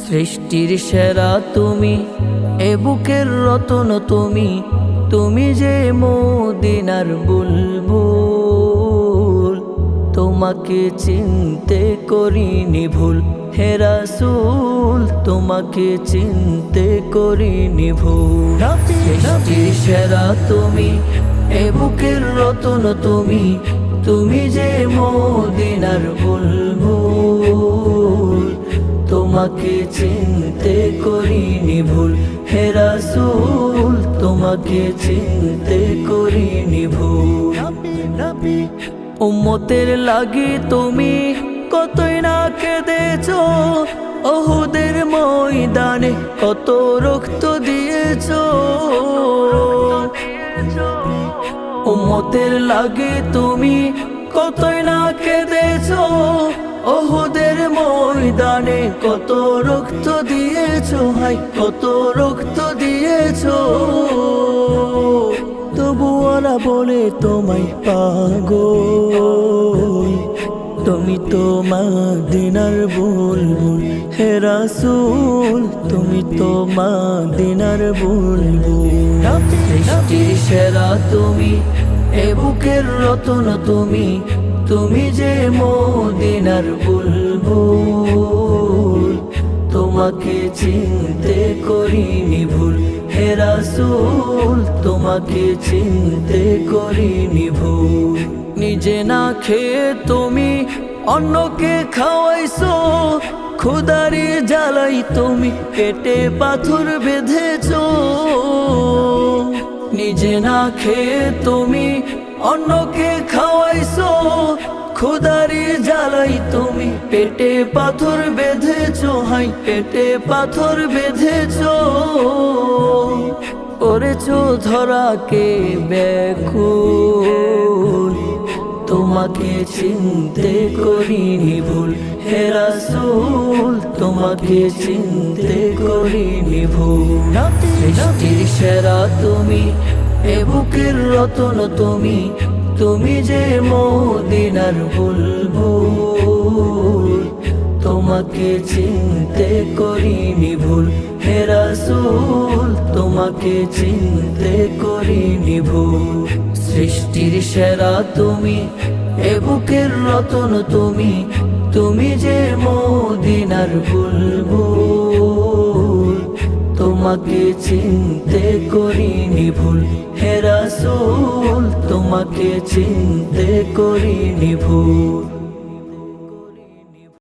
সৃষ্টির সেরা তুমি, এ বুকের রতন তুমি, তুমি যে মদিনার বুলবুল। তোমাকে চিনতে করিনি ভুল হে রাসূল, তোমাকে চিনতে করিনি ভুল। সৃষ্টির সেরা তুমি, এ বুকের রতন তুমি, তুমি যে মদিনার বুলবুল। তোমাকে চিনতে করিনি ভুল হে রাসূল, তোমাকে চিনতে করিনি ভুল। উম্মতের লাগি তুমি কতই না কেঁদেছো, ওহুদের ময়দানে কত রক্ত দিয়েছো। উম্মতের লাগি তুমি কতই না কেঁদেছো, ওহুদের ময়দানে কত রক্ত দিয়েছো, হাই কত রক্ত দিয়েছো। তবু ওরা বলে তোমায় পাগল, তুমি তো মদিনার বুলবুল হে রাসূল, তুমি তো মদিনার বুলবুল। সৃষ্টির সেরা তুমি, এ বুকের রতন তুমি, তুমি যে মদিনার বুলবুল। তোমাকে চিনতে করিনি ভুল হে রাসূল, তোমাকে চিনতে করিনি ভুল। নিজে না খেয়ে তুমি অন্যকে খাওয়াইছো, ক্ষুধারি জ্বালাই তুমি পেটে পাথর বেঁধেছো। নিজে না খেয়ে তুমি অন্যকে খাওয়াইছো, ক্ষুধারি জ্বালাই তুমি পেটে পাথর বেঁধেছো, হাই পেটে পাথর বেঁধেছো। করেছো ধরাকে ব্যাকুল, তোমাকে চিনতে করিনি ভুল হে রাসূল, তোমাকে চিনতে করিনি ভুল। সৃষ্টির সেরা তুমি, এ বুকের রতন তুমি, তুমি যে মদিনার বুলবুল। তোমাকে চিনতে করিনি ভুল হে রাসূল, তোমাকে চিনতে করিনি ভুল। সৃষ্টির সেরা তুমি, এ বুকের রতন তুমি, তুমি যে মদিনার বুলবুল। তোমাকে চিনতে করিনি ভুল হে রাসূল, তোমাকে চিনতে করিনি ভুল।